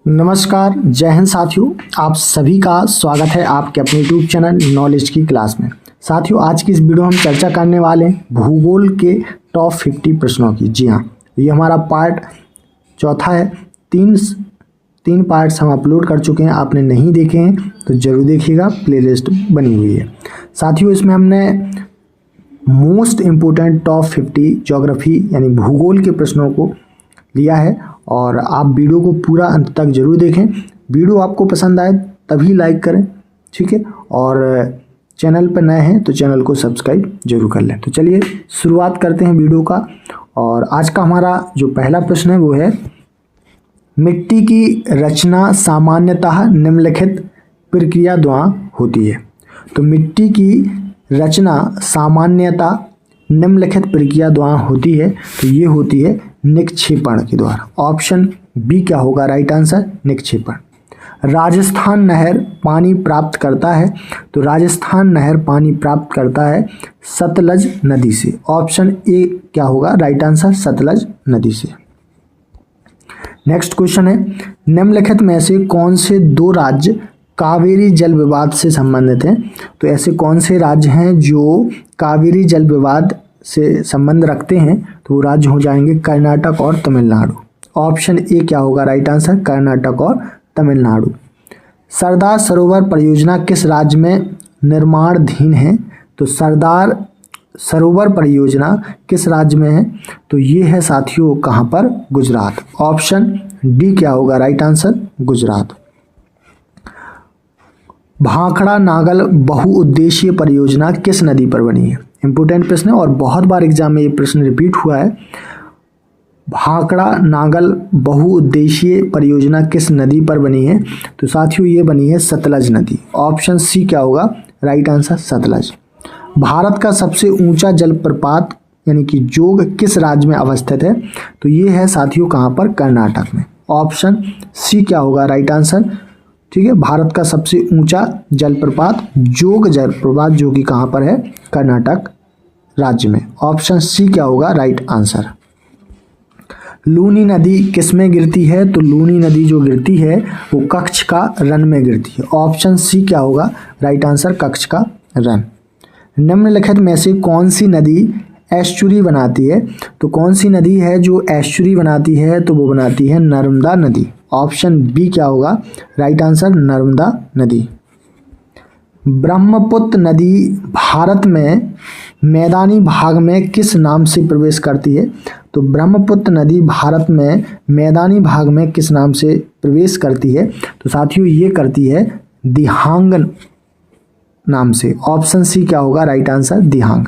नमस्कार, जय हिंद साथियों। आप सभी का स्वागत है आपके अपने यूट्यूब चैनल नॉलेज की क्लास में। साथियों, आज की इस वीडियो में हम चर्चा करने वाले हैं भूगोल के टॉप 50 प्रश्नों की। जी हाँ, ये हमारा पार्ट चौथा है। तीन पार्ट्स हम अपलोड कर चुके हैं। आपने नहीं देखे हैं तो जरूर देखिएगा, प्लेलिस्ट बनी हुई है। साथियों, इसमें हमने मोस्ट इम्पोर्टेंट टॉप 50 ज्योग्राफी यानी भूगोल के प्रश्नों को लिया है और आप वीडियो को पूरा अंत तक जरूर देखें। वीडियो आपको पसंद आए तभी लाइक करें, ठीक है। और चैनल पर नए हैं तो चैनल को सब्सक्राइब जरूर कर लें। तो चलिए शुरुआत करते हैं वीडियो का। और आज का हमारा जो पहला प्रश्न है वो है, मिट्टी की रचना सामान्यतः निम्नलिखित प्रक्रिया द्वारा होती है। तो मिट्टी की रचना सामान्यतः निम्नलिखित प्रक्रिया द्वारा होती है। तो ये होती है निक्षेपण के द्वारा। ऑप्शन बी क्या होगा राइट आंसर? निक्षेपण। राजस्थान नहर पानी प्राप्त करता है। तो राजस्थान नहर पानी प्राप्त करता है सतलज नदी से। ऑप्शन ए क्या होगा राइट आंसर? सतलज नदी से। नेक्स्ट क्वेश्चन है, निम्नलिखित में से कौन से दो राज्य कावेरी जल विवाद से संबंधित हैं? तो ऐसे कौन से राज्य हैं जो कावेरी जल विवाद से संबंध रखते हैं? तो वो राज्य हो जाएंगे कर्नाटक और तमिलनाडु। ऑप्शन ए क्या होगा राइट आंसर? कर्नाटक और तमिलनाडु। सरदार सरोवर परियोजना किस राज्य में निर्माणाधीन है? तो सरदार सरोवर परियोजना किस राज्य में है? तो ये है साथियों कहाँ पर? गुजरात। ऑप्शन डी क्या होगा राइट आंसर? गुजरात। भाखड़ा नागल बहुउद्देशीय परियोजना किस नदी पर बनी है? इंपोर्टेंट प्रश्न है और बहुत बार एग्जाम में ये प्रश्न रिपीट हुआ है। भाखड़ा नागल बहुउद्देशीय परियोजना किस नदी पर बनी है? तो साथियों ये बनी है सतलज नदी। ऑप्शन सी क्या होगा राइट आंसर? सतलज। भारत का सबसे ऊंचा जलप्रपात यानी कि जोग किस राज्य में अवस्थित है? तो ये है साथियों कहाँ पर? कर्नाटक में। ऑप्शन सी क्या होगा राइट आंसर? ठीक है, भारत का सबसे ऊंचा जलप्रपात जोग जलप्रपात जो कि कहाँ पर है? कर्नाटक राज्य में। ऑप्शन सी क्या होगा राइट आंसर। लूनी नदी किस में गिरती है? तो लूनी नदी जो गिरती है वो कच्छ का रन में गिरती है। ऑप्शन सी क्या होगा राइट आंसर? कच्छ का रन। निम्नलिखित में से कौन सी नदी एस्चुरी बनाती है? तो कौन सी नदी है जो एस्चुरी बनाती है? तो वो बनाती है नर्मदा नदी। ऑप्शन बी क्या होगा राइट आंसर? नर्मदा नदी। ब्रह्मपुत्र नदी भारत में मैदानी भाग में किस नाम से प्रवेश करती है? तो ब्रह्मपुत्र नदी भारत में मैदानी भाग में किस नाम से प्रवेश करती है? तो साथियों ये करती है दिहांग नाम से। ऑप्शन सी क्या होगा राइट आंसर? दिहांग।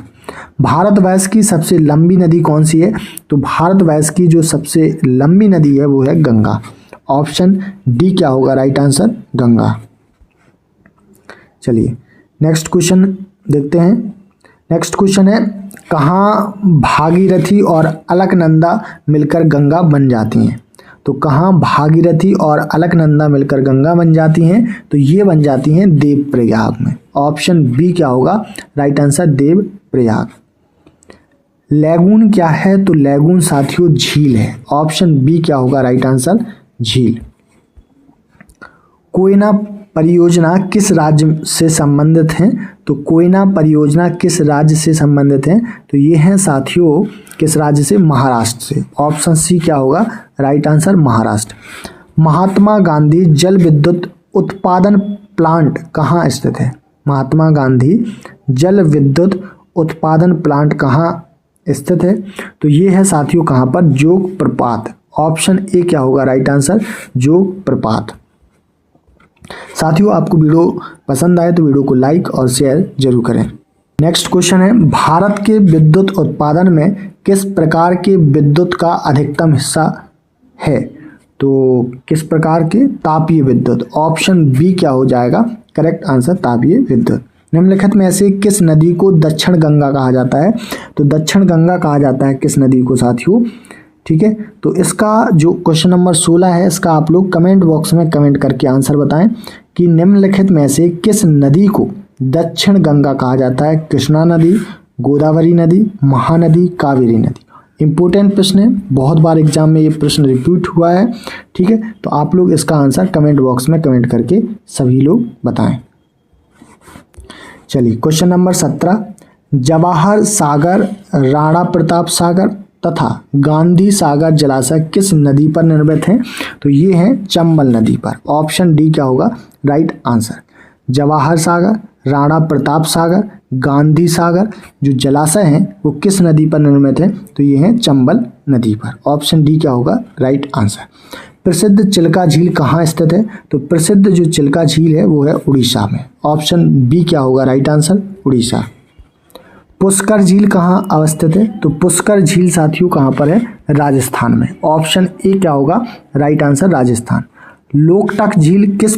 भारतवर्ष की सबसे लंबी नदी कौन सी है? तो भारतवर्ष की जो सबसे लंबी नदी है वो है गंगा। ऑप्शन डी क्या होगा राइट आंसर? गंगा। चलिए नेक्स्ट क्वेश्चन देखते हैं। नेक्स्ट क्वेश्चन है, कहाँ भागीरथी और अलकनंदा मिलकर गंगा बन जाती हैं? तो कहाँ भागीरथी और अलकनंदा मिलकर गंगा बन जाती हैं? तो ये बन जाती हैं देवप्रयाग में। ऑप्शन बी क्या होगा राइट आंसर? देवप्रयाग। लैगून क्या है? तो लैगून साथियों झील है। ऑप्शन बी क्या होगा राइट आंसर? झील। कोयना परियोजना किस राज्य से संबंधित है? तो कोयना परियोजना किस राज्य से संबंधित है? तो ये है साथियों किस राज्य से? महाराष्ट्र से। ऑप्शन सी क्या होगा राइट आंसर? महाराष्ट्र। महात्मा गांधी जल विद्युत उत्पादन प्लांट कहाँ स्थित है? महात्मा गांधी जल विद्युत उत्पादन प्लांट कहाँ स्थित है? तो ये है साथियों कहाँ पर? जोग प्रपात। ऑप्शन ए क्या होगा राइट आंसर? जोग प्रपात। साथियों आपको वीडियो पसंद आए तो वीडियो को लाइक और शेयर जरूर करें। नेक्स्ट क्वेश्चन है, भारत के विद्युत उत्पादन में किस प्रकार के विद्युत का अधिकतम हिस्सा है? तो किस प्रकार के? तापीय विद्युत। ऑप्शन बी क्या हो जाएगा करेक्ट आंसर? तापीय विद्युत। निम्नलिखित में से किस नदी को दक्षिण गंगा कहा जाता है? तो दक्षिण गंगा कहा जाता है किस नदी को साथियों? ठीक है, तो इसका जो क्वेश्चन नंबर 16 है इसका आप लोग कमेंट बॉक्स में कमेंट करके आंसर बताएं कि निम्नलिखित में से किस नदी को दक्षिण गंगा कहा जाता है? कृष्णा नदी, गोदावरी नदी, महानदी, कावेरी नदी। इम्पोर्टेंट प्रश्न है, बहुत बार एग्जाम में ये प्रश्न रिपीट हुआ है। ठीक है, तो आप लोग इसका आंसर कमेंट बॉक्स में कमेंट करके सभी लोग बताएं। चलिए क्वेश्चन नंबर 17, जवाहर सागर, राणा प्रताप सागर तथा गांधी सागर जलाशय किस नदी पर निर्मित हैं? तो ये है चंबल नदी पर। ऑप्शन डी क्या होगा राइट आंसर। जवाहर सागर, राणा प्रताप सागर, गांधी सागर जो जलाशय हैं वो किस नदी पर निर्मित है? तो ये है चंबल नदी पर। ऑप्शन डी क्या होगा राइट आंसर। प्रसिद्ध चिल्का झील कहाँ स्थित है? तो प्रसिद्ध जो चिल्का झील है वो है उड़ीसा में। ऑप्शन बी क्या होगा राइट आंसर उड़ीसा। पुष्कर झील कहाँ अवस्थित है? तो पुष्कर झील साथियों कहाँ पर है? राजस्थान में। ऑप्शन ए क्या होगा राइट आंसर राजस्थान। लोकटक झील किस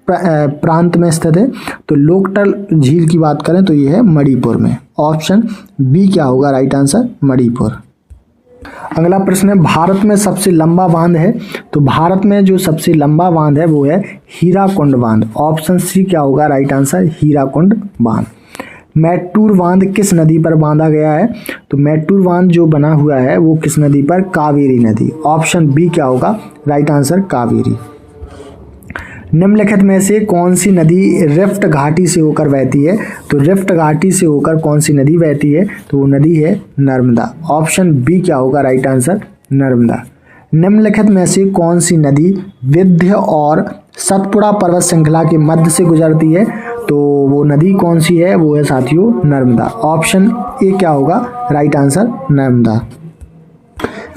प्रांत में स्थित है? तो लोकटक झील की बात करें तो ये है मणिपुर में। ऑप्शन बी क्या होगा राइट आंसर मणिपुर। अगला प्रश्न है, भारत में सबसे लंबा बांध है? तो भारत में जो सबसे लंबा बांध है वो है हीराकुंड बांध। ऑप्शन सी क्या होगा राइट आंसर हीराकुंड बांध। मैटूर बांध किस नदी पर बांधा गया है? तो मैटूर बांध जो बना हुआ है वो किस नदी पर? कावेरी नदी। ऑप्शन बी क्या होगा राइट आंसर कावेरी। निम्नलिखित में से कौन सी नदी रिफ्ट घाटी से होकर बहती है? तो रिफ्ट घाटी से होकर कौन सी नदी बहती है? तो वो नदी है नर्मदा। ऑप्शन बी क्या होगा राइट आंसर नर्मदा। निम्नलिखित में से कौन सी नदी विंध्य और सतपुड़ा पर्वत श्रृंखला के मध्य से गुजरती है? तो वो नदी कौन सी है? वो है साथियों नर्मदा। ऑप्शन ए क्या होगा राइट आंसर नर्मदा।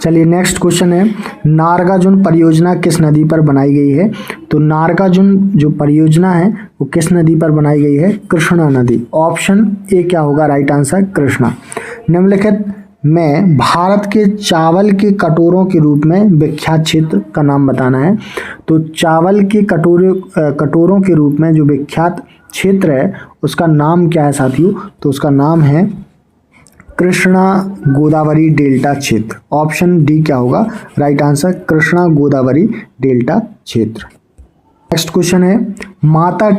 चलिए नेक्स्ट क्वेश्चन है, नागार्जुन परियोजना किस नदी पर बनाई गई है? तो नागार्जुन जो परियोजना है वो किस नदी पर बनाई गई है? कृष्णा नदी। ऑप्शन ए क्या होगा राइट आंसर कृष्णा। निम्नलिखित में भारत के चावल के कटोरों के रूप में विख्यात क्षेत्र का नाम बताना है। तो चावल के कटोरों के रूप में जो विख्यात क्षेत्र है उसका नाम क्या है साथियों? तो उसका नाम है कृष्णा गोदावरी डेल्टा क्षेत्र। ऑप्शन डी क्या होगा right answer Krishna Godavari delta क्षेत्र। नेक्स्ट क्वेश्चन है, माता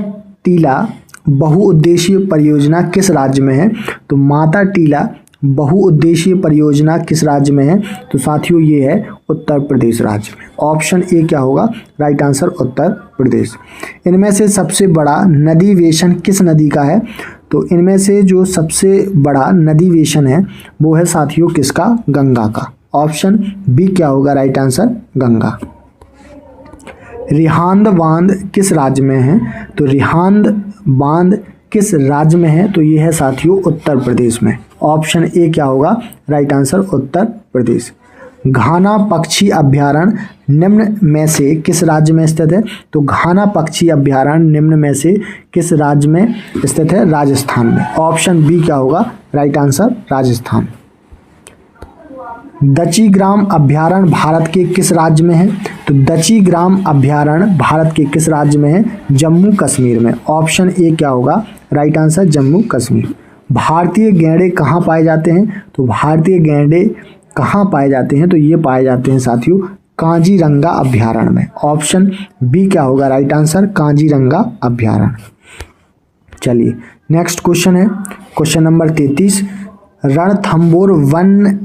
टीला बहुउद्देशीय परियोजना किस राज्य में है? तो माता टीला बहुउद्देशीय परियोजना किस राज्य में है? तो साथियों ये है उत्तर प्रदेश राज्य में। ऑप्शन ए क्या होगा राइट आंसर उत्तर प्रदेश। इनमें से सबसे बड़ा नदी वेशन किस नदी का है? तो इनमें से जो सबसे बड़ा नदी वेशन है वो है साथियों किसका? गंगा का। ऑप्शन बी क्या होगा राइट आंसर गंगा। रिहांद बांध किस राज्य में है? तो रिहांद बांध किस राज्य में है? तो ये है साथियों उत्तर प्रदेश में। ऑप्शन ए क्या होगा राइट आंसर उत्तर प्रदेश। घाना पक्षी अभ्यारण्य निम्न में से किस राज्य में स्थित है? तो घाना पक्षी अभ्यारण्य निम्न में से किस राज्य में स्थित है? राजस्थान में। ऑप्शन बी क्या होगा राइट आंसर राजस्थान। दची ग्राम अभ्यारण्य भारत के किस राज्य में है? तो दची ग्राम अभ्यारण्य भारत के किस राज्य में है? जम्मू कश्मीर में। ऑप्शन ए क्या होगा राइट आंसर जम्मू कश्मीर। भारतीय गैंडे कहाँ पाए जाते हैं? तो भारतीय गैंडे कहाँ पाए जाते हैं? तो ये पाए जाते हैं साथियों काजीरंगा अभ्यारण्य में। ऑप्शन बी क्या होगा राइट आंसर काजीरंगा अभ्यारण्य। चलिए नेक्स्ट क्वेश्चन है क्वेश्चन नंबर 33, रणथंभौर वन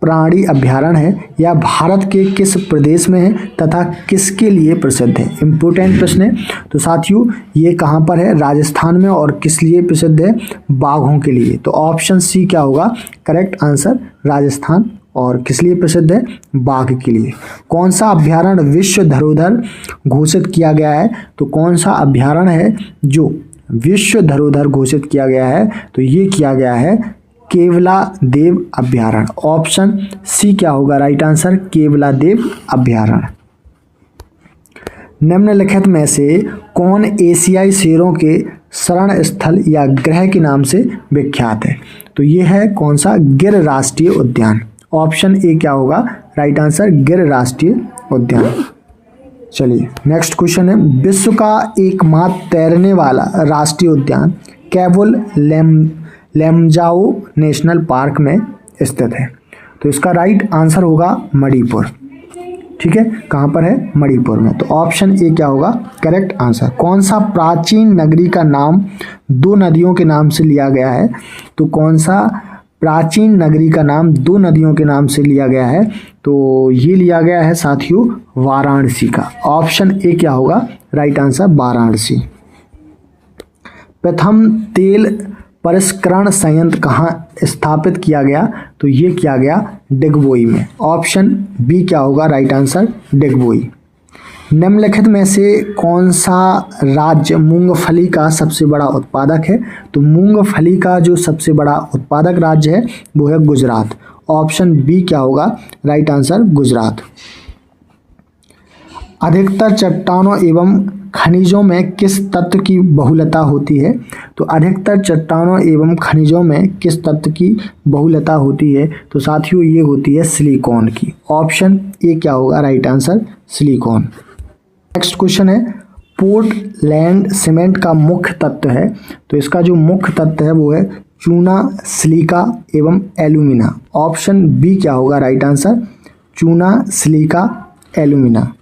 प्राणी अभ्यारण्य है या भारत के किस प्रदेश में है तथा किसके लिए प्रसिद्ध है? इंपोर्टेंट प्रश्न है। तो साथियों ये कहाँ पर है? राजस्थान में। और किस लिए प्रसिद्ध है? बाघों के लिए। तो ऑप्शन सी क्या होगा करेक्ट आंसर राजस्थान। और किस लिए प्रसिद्ध है? बाघ के लिए। कौन सा अभ्यारण्य विश्व धरोहर घोषित किया गया है? तो कौन सा अभ्यारण्य है जो विश्व धरोहर घोषित किया गया है? तो ये किया गया है केवलादेव अभ्यारण्य। ऑप्शन सी क्या होगा राइट आंसर केवलादेव अभ्यारण्य। निम्नलिखित में से कौन एशियाई शेरों के शरण स्थल या गृह के नाम से विख्यात है? तो ये है कौन सा? गिर राष्ट्रीय उद्यान। ऑप्शन ए क्या होगा राइट आंसर गिर राष्ट्रीय उद्यान। चलिए नेक्स्ट क्वेश्चन है, विश्व का एकमात्र तैरने वाला राष्ट्रीय उद्यान केवल लेमजाओ नेशनल पार्क में स्थित है? तो इसका राइट आंसर होगा मणिपुर। ठीक है, कहाँ पर है? मणिपुर में। तो ऑप्शन ए क्या होगा करेक्ट आंसर। कौन सा प्राचीन नगरी का नाम दो नदियों के नाम से लिया गया है? तो कौन सा प्राचीन नगरी का नाम दो नदियों के नाम से लिया गया है, तो ये लिया गया है साथियों वाराणसी का। ऑप्शन ए क्या होगा राइट आंसर, वाराणसी। प्रथम तेल परिष्करण संयंत्र कहाँ स्थापित किया गया, तो ये किया गया डिगबोई में। ऑप्शन बी क्या होगा राइट आंसर, डिगबोई। निम्नलिखित में से कौन सा राज्य मूंगफली का सबसे बड़ा उत्पादक है, तो मूंगफली का जो सबसे बड़ा उत्पादक राज्य है वो है गुजरात। ऑप्शन बी क्या होगा राइट आंसर, गुजरात। अधिकतर चट्टानों एवं खनिजों में किस तत्व की बहुलता होती है, तो अधिकतर चट्टानों एवं खनिजों में किस तत्व की बहुलता होती है, तो साथियों ये होती है सिलिकॉन की। ऑप्शन ए क्या होगा right answer, silicon. Next question है पोर्टलैंड सीमेंट का मुख्य तत्व है, तो इसका जो मुख्य तत्व है वो है चूना, सिलिका एवं एल्यूमिना। ऑप्शन बी क्या होगा राइट आंसर, चूना, सिलिका, एल्यूमिना।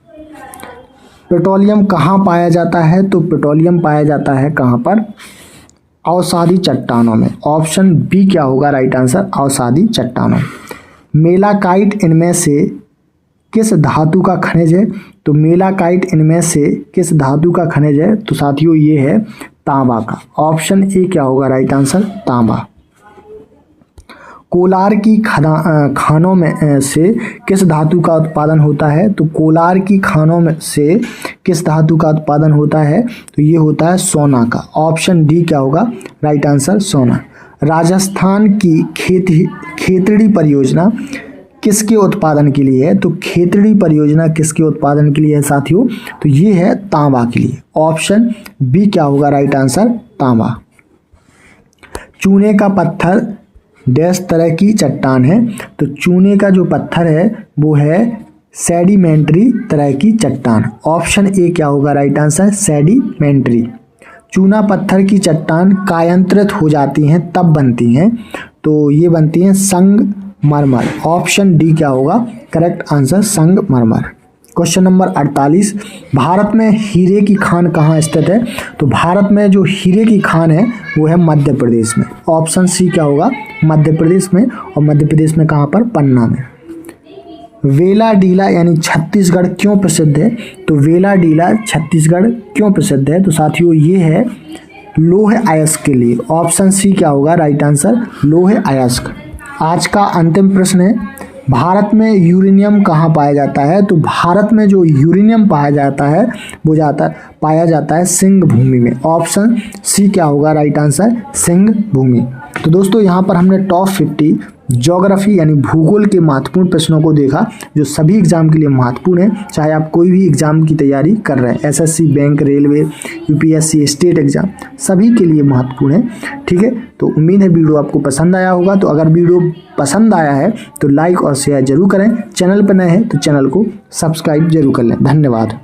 पेट्रोलियम कहाँ पाया जाता है, तो पेट्रोलियम पाया जाता है कहाँ पर, अवसादी चट्टानों में। ऑप्शन बी क्या होगा राइट आंसर, अवसादी चट्टानों। मेलाकाइट इनमें से किस धातु का खनिज है, तो मेलाकाइट इनमें से किस धातु का खनिज है, तो साथियों ये है तांबा का। ऑप्शन ए क्या होगा राइट आंसर, तांबा। कोलार की खानों में से किस धातु का उत्पादन होता है, तो कोलार की खानों में से किस धातु का उत्पादन होता है, तो ये होता है सोना का। ऑप्शन डी क्या होगा राइट आंसर, सोना। राजस्थान की खेतड़ी परियोजना किसके उत्पादन के लिए है, तो खेतड़ी परियोजना किसके उत्पादन के लिए है साथियों, तो ये है तांबा के लिए। ऑप्शन बी क्या होगा राइट आंसर, तांबा। चूने का पत्थर डैश तरह की चट्टान है, तो चूने का जो पत्थर है वो है सेडिमेंट्री तरह की चट्टान। ऑप्शन ए क्या होगा राइट आंसर, सेडिमेंट्री। चूना पत्थर की चट्टान कायांतरित हो जाती हैं तब बनती हैं, तो ये बनती हैं संगमरमर। ऑप्शन डी क्या होगा करेक्ट आंसर, संगमरमर। क्वेश्चन नंबर 48, भारत में हीरे की खान कहाँ स्थित है, तो भारत में जो हीरे की खान है वो है मध्य प्रदेश में। ऑप्शन सी क्या होगा मध्य प्रदेश में, और मध्य प्रदेश में कहाँ पर, पन्ना में। वेलाडीला यानी छत्तीसगढ़ क्यों प्रसिद्ध है, तो वेलाडीला छत्तीसगढ़ क्यों प्रसिद्ध है, तो साथियों ये है लौह अयस्क के लिए। ऑप्शन सी क्या होगा राइट आंसर, लौह अयस्क। आज का अंतिम प्रश्न है भारत में यूरेनियम कहाँ पाया जाता है, तो भारत में जो यूरेनियम पाया जाता है वो पाया जाता है सिंह भूमि में। ऑप्शन सी क्या होगा राइट आंसर, सिंह भूमि। तो दोस्तों यहाँ पर हमने टॉप 50 ज्योग्राफी यानी भूगोल के महत्वपूर्ण प्रश्नों को देखा जो सभी एग्जाम के लिए महत्वपूर्ण है, चाहे आप कोई भी एग्जाम की तैयारी कर रहे हैं, SSC, bank, railway, UPSC, state exam, सभी के लिए महत्वपूर्ण है। ठीक है, तो उम्मीद है वीडियो आपको पसंद आया होगा। तो अगर वीडियो पसंद आया है तो लाइक और शेयर जरूर करें। चैनल पर नए हैं तो चैनल को सब्सक्राइब जरूर कर लें। धन्यवाद।